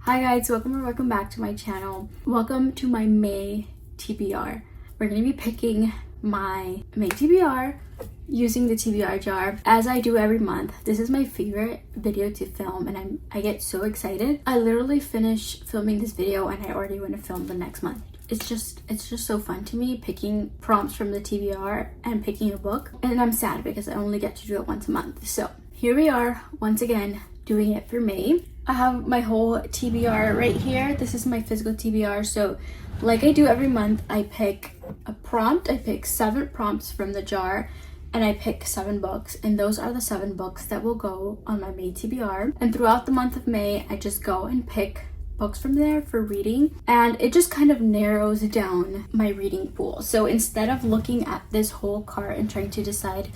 Hi guys, welcome back to my channel. Welcome to my May TBR. We're gonna be picking my May TBR using the TBR jar as I do every month. This is my favorite video to film and I get so excited. I literally finished filming this video and I already want to film the next month. It's just so fun to me picking prompts from the TBR and picking a book, and I'm sad because I only get to do it once a month. So here we are once again doing it for May. I have my whole TBR right here. This is my physical TBR. So like I do every month, I pick a prompt. I pick 7 prompts from the jar and I pick 7 books, and those are the 7 books that will go on my May TBR. And throughout the month of May, I just go and pick books from there for reading, and it just kind of narrows down my reading pool. So instead of looking at this whole cart and trying to decide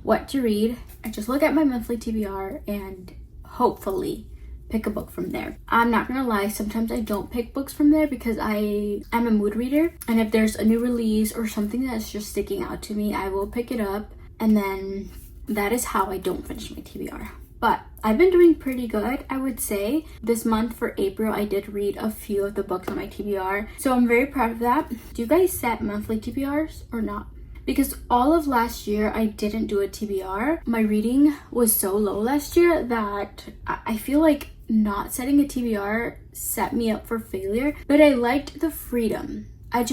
what to read, I just look at my monthly TBR and hopefully pick a book from there. I'm not gonna lie, sometimes I don't pick books from there because I am a mood reader, and if there's a new release or something that's just sticking out to me, I will pick it up, and then that is how I don't finish my TBR. But I've been doing pretty good, I would say. This month for April, I did read a few of the books on my TBR, so I'm very proud of that. Do you guys set monthly TBRs or not? Because all of last year, I didn't do a TBR. My reading was so low last year that I feel like not setting a TBR set me up for failure, but I liked the freedom. I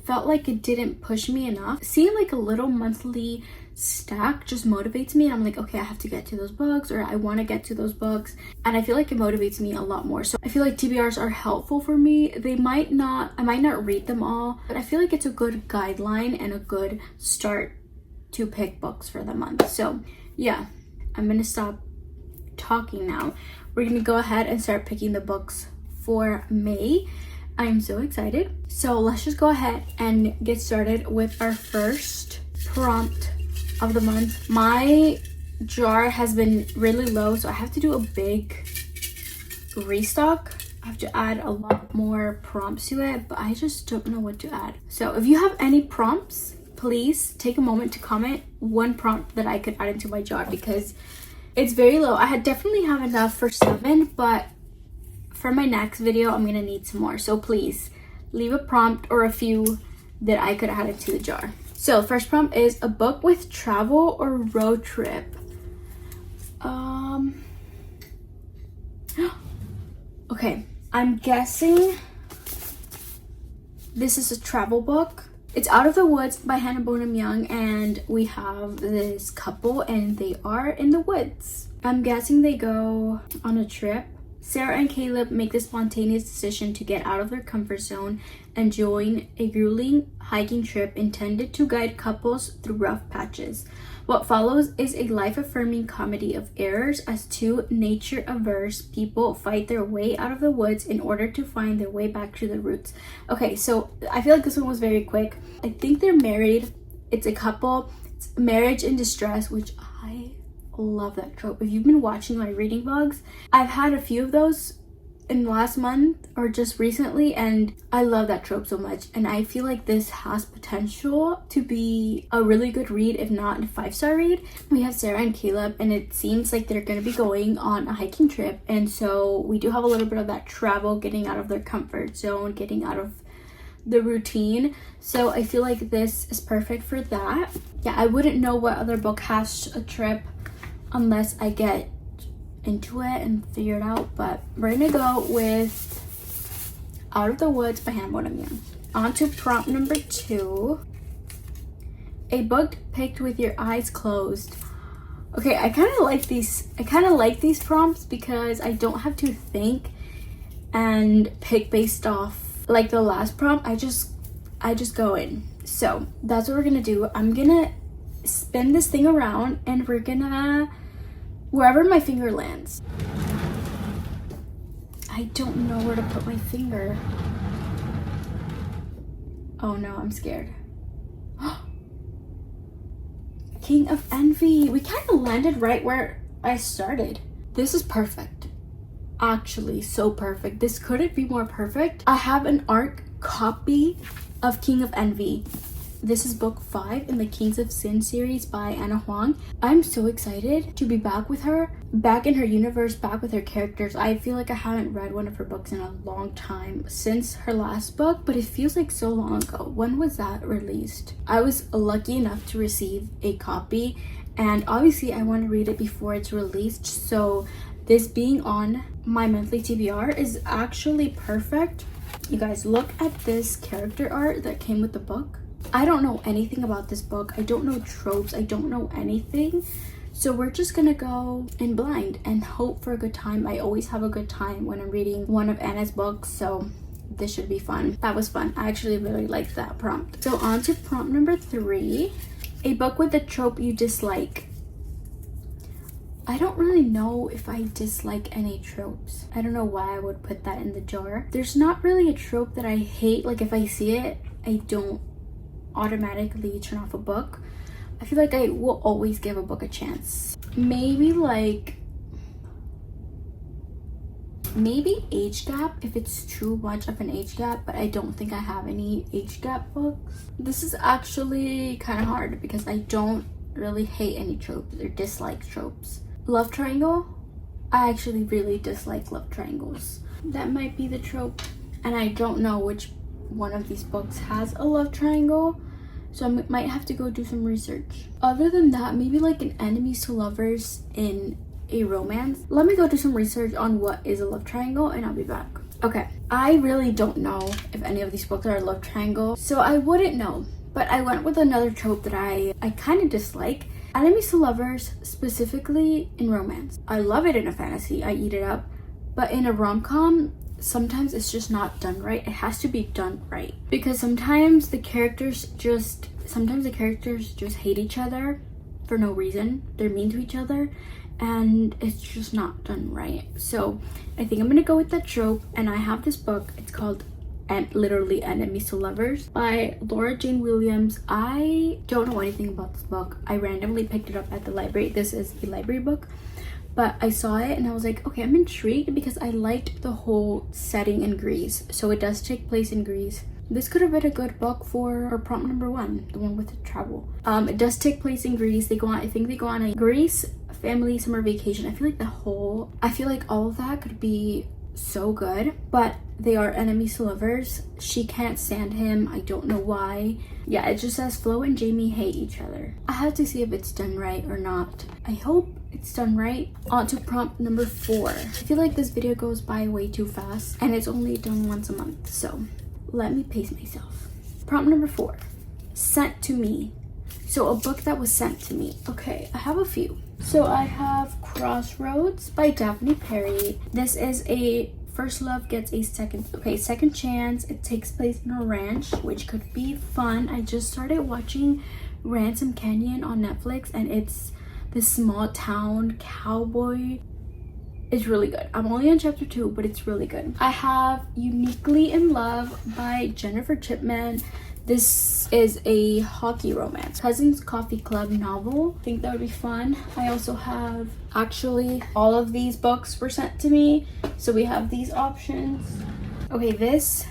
felt like it didn't push me enough. Seeing like a little monthly stack just motivates me, and I'm like, okay, I have to get to those books, or I want to get to those books, and I feel like it motivates me a lot more. So I feel like TBRs are helpful for me. I might not read them all, but I feel like it's a good guideline and a good start to pick books for the month. So yeah, I'm gonna stop talking now. We're gonna go ahead and start picking the books for May. I'm so excited. So let's just go ahead and get started with our first prompt of the month. My jar has been really low, so I have to do a big restock. I have to add a lot more prompts to it, but I just don't know what to add. So if you have any prompts, please take a moment to comment one prompt that I could add into my jar, because it's very low. I definitely have enough for 7, but for my next video, I'm gonna need some more. So please leave a prompt or a few that I could add into the jar. So first prompt is a book with travel or road trip. Okay, I'm guessing this is a travel book. It's Out of the Woods by Hannah Bonham Young, and we have this couple and they are in the woods. I'm guessing they go on a trip. Sarah and Caleb make the spontaneous decision to get out of their comfort zone and join a grueling hiking trip intended to guide couples through rough patches. What follows is a life-affirming comedy of errors as 2 nature-averse people fight their way out of the woods in order to find their way back to the roots. Okay, so I feel like this one was very quick. I think they're married. It's a couple. It's marriage in distress, which I love that trope. If you've been watching my reading vlogs, I've had a few of those in the last month or just recently, and I love that trope so much, and I feel like this has potential to be a really good read, if not a 5-star read. We have Sarah and Caleb, and it seems like they're going to be going on a hiking trip, and so we do have a little bit of that travel, getting out of their comfort zone, getting out of the routine. So I feel like this is perfect for that. Yeah, I wouldn't know what other book has a trip unless I get into it and figure it out, but we're gonna go with Out of the Woods by Hannah Bonham Young. On to prompt number 2. A book picked with your eyes closed. Okay, I kind of like these prompts because I don't have to think and pick based off like the last prompt. I just go in. So that's what we're gonna do. I'm gonna spin this thing around and we're gonna wherever my finger lands. I don't know where to put my finger. Oh no, I'm scared. King of Envy. We kind of landed right where I started. This is perfect. Actually, so perfect. This couldn't be more perfect. I have an ARC copy of King of Envy, This is book 5 in the Kings of Sin series by Anna Huang. I'm so excited to be back with her, back in her universe, back with her characters. I feel like I haven't read one of her books in a long time, since her last book, but it feels like so long ago. When was that released? I was lucky enough to receive a copy, and obviously I want to read it before it's released, so this being on my monthly TBR is actually perfect. You guys, look at this character art that came with the book. I don't know anything about this book. I don't know tropes. I don't know anything. So we're just gonna go in blind and hope for a good time. I always have a good time when I'm reading one of Anna's books, so this should be fun. That was fun. I actually really liked that prompt. So on to prompt number 3. A book with a trope you dislike. I don't really know if I dislike any tropes. I don't know why I would put that in the jar. There's not really a trope that I hate. Like if I see it, I don't automatically turn off a book. I feel like I will always give a book a chance. Maybe age gap, if it's too much of an age gap, but I don't think I have any age gap books. This is actually kind of hard because I don't really hate any tropes or dislike tropes. Love triangle, I actually really dislike love triangles. That might be the trope, and I don't know which one of these books has a love triangle, so I might have to go do some research. Other than that, maybe like an enemies to lovers in a romance. Let me go do some research on what is a love triangle and I'll be back. Okay, I really don't know if any of these books are a love triangle, so I wouldn't know, but I went with another trope that I kind of dislike. Enemies to lovers, specifically in romance. I love it in a fantasy, I eat it up, but in a rom-com, sometimes it's just not done right. It has to be done right, because sometimes the characters just hate each other for no reason. They're mean to each other and it's just not done right. So I think I'm gonna go with that trope, and I have this book. It's called literally Enemies to Lovers by Laura Jane Williams. I don't know anything about this book. I randomly picked it up at the library. This is a library book, but I saw it and I was like, okay, I'm intrigued because I liked the whole setting in Greece. So it does take place in Greece. This could have been a good book for prompt number 1, the one with the travel. It does take place in Greece. I think they go on a Greece family summer vacation. I feel like all of that could be so good, but they are enemies to lovers. She can't stand him. I don't know why. Yeah, it just says Flo and Jamie hate each other. I have to see if it's done right or not. I hope it's done right. On to prompt number 4. I feel like this video goes by way too fast and it's only done once a month, so let me pace myself. Prompt number 4, sent to me. So a book that was sent to me. Okay, I have a few. So I have Crossroads by Daphne Perry. This is a first love gets a second chance. It takes place in a ranch, which could be fun. I just started watching Ransom Canyon on Netflix, and it's this small town cowboy. It's really good. I'm only on chapter 2, but it's really good. I have Uniquely in Love by Jennifer Chipman. This is a hockey romance. Cousins Coffee Club novel. I think that would be fun. I also have, actually, all of these books were sent to me, so we have these options. Okay, this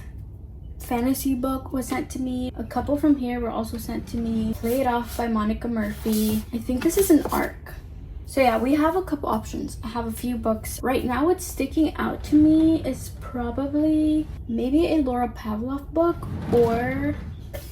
fantasy book was sent to me. A couple from here were also sent to me. Play It Off by Monica Murphy. I think this is an arc. So yeah, we have a couple options. I have a few books. Right now what's sticking out to me is probably maybe a Laura Pavlov book, or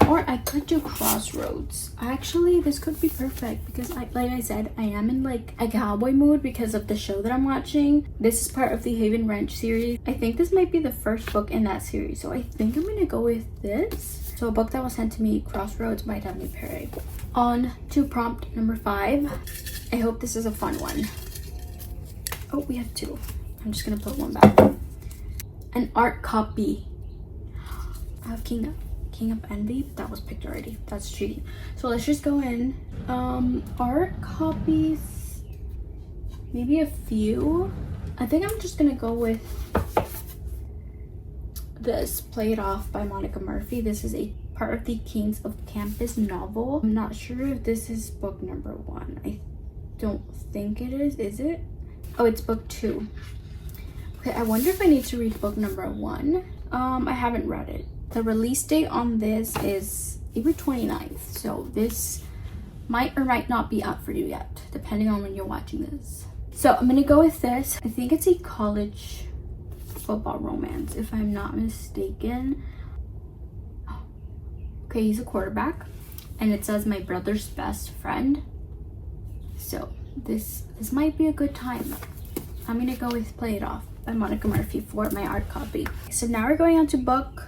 I could do Crossroads. Actually, this could be perfect because like I said, I am in like a cowboy mood because of the show that I'm watching. This is part of the Haven Ranch series. I think this might be the first book in that series, so I think I'm gonna go with this. So a book that was sent to me, Crossroads by Daphne Perry. On to prompt number 5. I hope this is a fun one. Oh, we have 2. I'm just gonna put one back. An art copy. I have King of Envy. That was picked already. That's cheating. So let's just go in. Art copies. Maybe a few. I think I'm just gonna go with this, Play It Off by Monica Murphy. This is a part of the Kings of Campus novel. I'm not sure if this is book number 1. I don't think it is. Is it? Oh, it's book 2. Okay, I wonder if I need to read book number 1. I haven't read it. The release date on this is April 29th. So this might or might not be out for you yet, depending on when you're watching this. So I'm gonna go with this. I think it's a college football romance, if I'm not mistaken. Okay, he's a quarterback, and it says my brother's best friend. So this might be a good time. I'm gonna go with Play It Off by Monica Murphy for my art copy. So now we're going on to book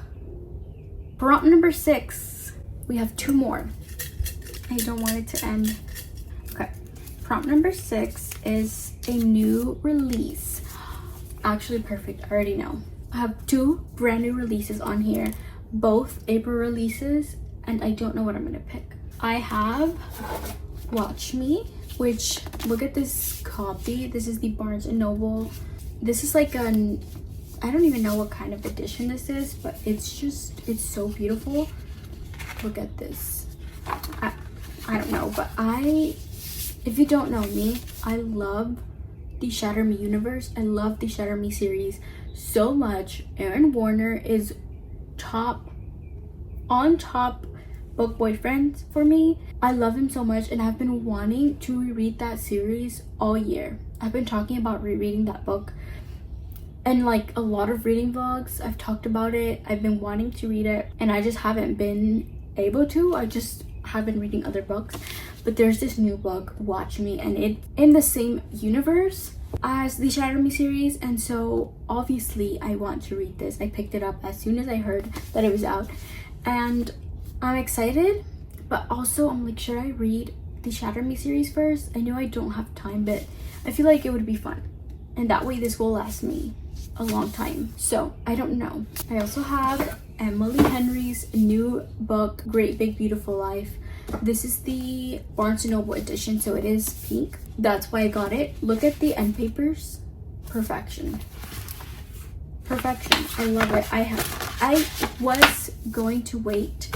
prompt number 6. We have 2 more. I don't want it to end. Okay, prompt number 6 is a new release. Actually, perfect. I already know. I have 2 brand new releases on here, both April releases, and I don't know what I'm gonna pick. I have Watch Me, which, look at this copy. This is the Barnes & Noble. This is like an, I don't even know what kind of edition this is, but it's so beautiful. Look at this. I don't know, but if you don't know me, I love the Shatter Me universe. I love the Shatter Me series so much. Aaron Warner is on top book boyfriend for me. I love him so much, and I've been wanting to reread that series all year. I've been talking about rereading that book, and like a lot of reading vlogs, I've talked about it. I've been wanting to read it, and I just haven't been able to. I just have been reading other books, but there's this new book, Watch Me, and it's in the same universe as the Shatter Me series, and so obviously I want to read this. I picked it up as soon as I heard that it was out, and I'm excited, but also I'm like, should I read the Shatter Me series first? I know I don't have time, but I feel like it would be fun, and that way this will last me a long time. So I don't know. I also have Emily Henry's new book, Great Big Beautiful Life. This is the Barnes & Noble edition, so it is pink. That's why I got it. Look at the end papers. Perfection. Perfection. I love it. I was going to wait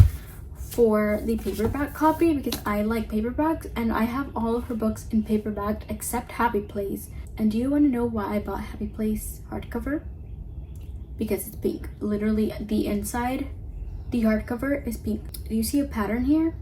for the paperback copy because I like paperbacks, and I have all of her books in paperback except Happy Place. And do you want to know why I bought Happy Place hardcover? Because it's pink. Literally the inside, the hardcover is pink. Do you see a pattern here?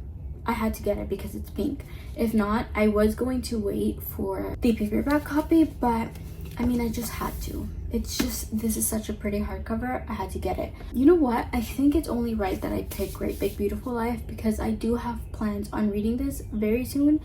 I had to get it because it's pink. If not, I was going to wait for the paperback copy, but I mean, I just had to. It's just, this is such a pretty hardcover. I had to get it. You know what? I think it's only right that I pick Great Big Beautiful Life because I do have plans on reading this very soon,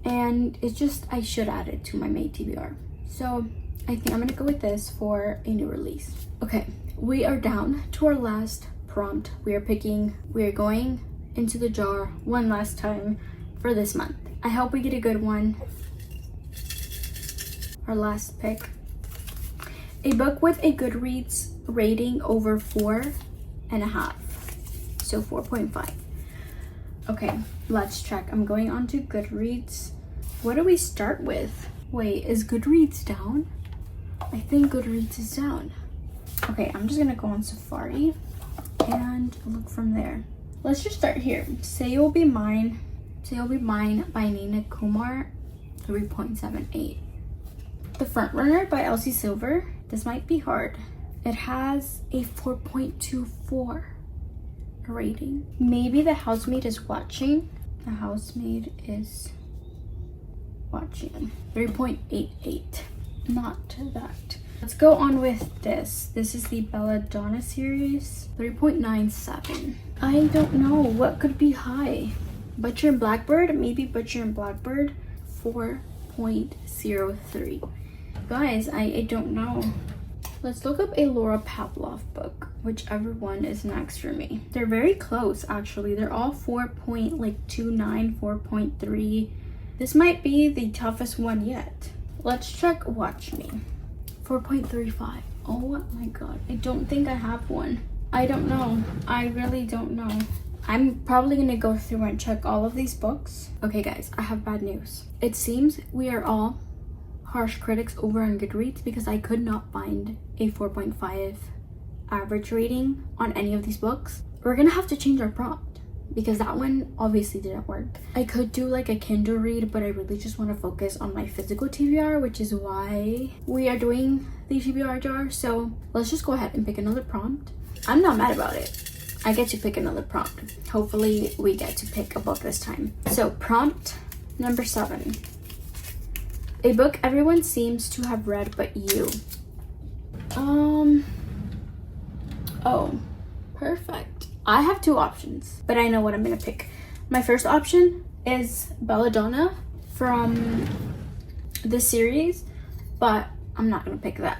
and it's just, I should add it to my May TBR. So I think I'm gonna go with this for a new release. Okay, we are down to our last prompt. We are going into the jar one last time for this month. I hope we get a good one. Our last pick. A book with a Goodreads rating over 4.5. So 4.5. Okay, let's check. I'm going on to Goodreads. What do we start with? Wait, is Goodreads down? I think Goodreads is down. Okay, I'm just gonna go on Safari and look from there. Let's just start here. Say You'll Be Mine. Say You'll Be Mine by Nina Kumar, 3.78. The Frontrunner by Elsie Silver. This might be hard. It has a 4.24 rating. Maybe The Housemaid is Watching. The Housemaid is Watching. 3.88. Not that. Let's go on with this. This is the Belladonna series. 3.97. I don't know. What could be high? Butcher and Blackbird? Maybe Butcher and Blackbird. 4.03. Guys, I don't know. Let's look up a Laura Pavlov book, whichever one is next for me. They're very close, actually. They're all 4.29, 4.3. This might be the toughest one yet. Let's check Watch Me. 4.35. Oh my god. I don't think I have one. I don't know. I really don't know. I'm probably gonna go through and check all of these books. Okay guys, I have bad news. It seems we are all harsh critics over on Goodreads because I could not find a 4.5 average rating on any of these books. We're gonna have to change our prompt because that one obviously didn't work. I could do like a Kindle read, but I really just want to focus on my physical TBR, which is why we are doing the TBR jar. So let's just go ahead and pick another prompt. I'm not mad about it. I get to pick another prompt. Hopefully we get to pick a book this time. So prompt number 7. A book everyone seems to have read but you. Oh, perfect. I have 2 options, but I know what I'm gonna pick. My first option is Belladonna from the series, but I'm not gonna pick that.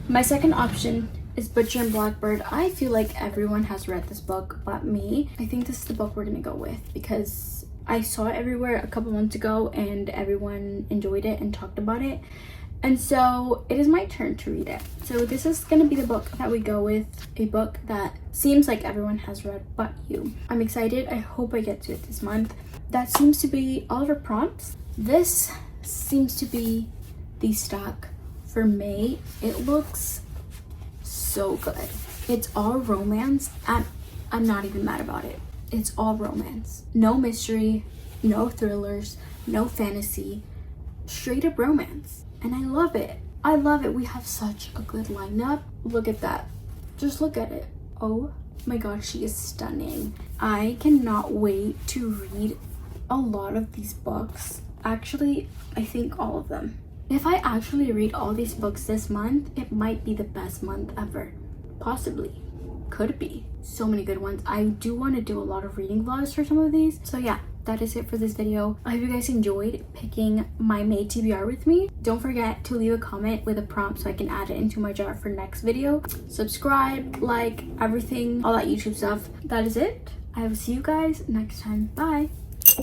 My second option is Butcher and Blackbird. I feel like everyone has read this book but me. I think this is the book we're gonna go with because I saw it everywhere a couple months ago and everyone enjoyed it and talked about it. And so it is my turn to read it. So this is gonna be the book that we go with, a book that seems like everyone has read but you. I'm excited. I hope I get to it this month. That seems to be all of our prompts. This seems to be the stock for May. It looks so good. It's all romance and I'm not even mad about it. It's all romance. No mystery, no thrillers, no fantasy, straight up romance. And I love it. I love it. We have such a good lineup. Look at that. Just look at it. Oh my gosh, she is stunning. I cannot wait to read a lot of these books. Actually, I think all of them. If I actually read all these books this month, it might be the best month ever. Possibly. Could be. So many good ones. I do want to do a lot of reading vlogs for some of these. So yeah, that is it for this video. I hope you guys enjoyed picking my May TBR with me. Don't forget to leave a comment with a prompt so I can add it into my jar for next video. Subscribe, like, everything, all that YouTube stuff. That is it. I will see you guys next time. Bye.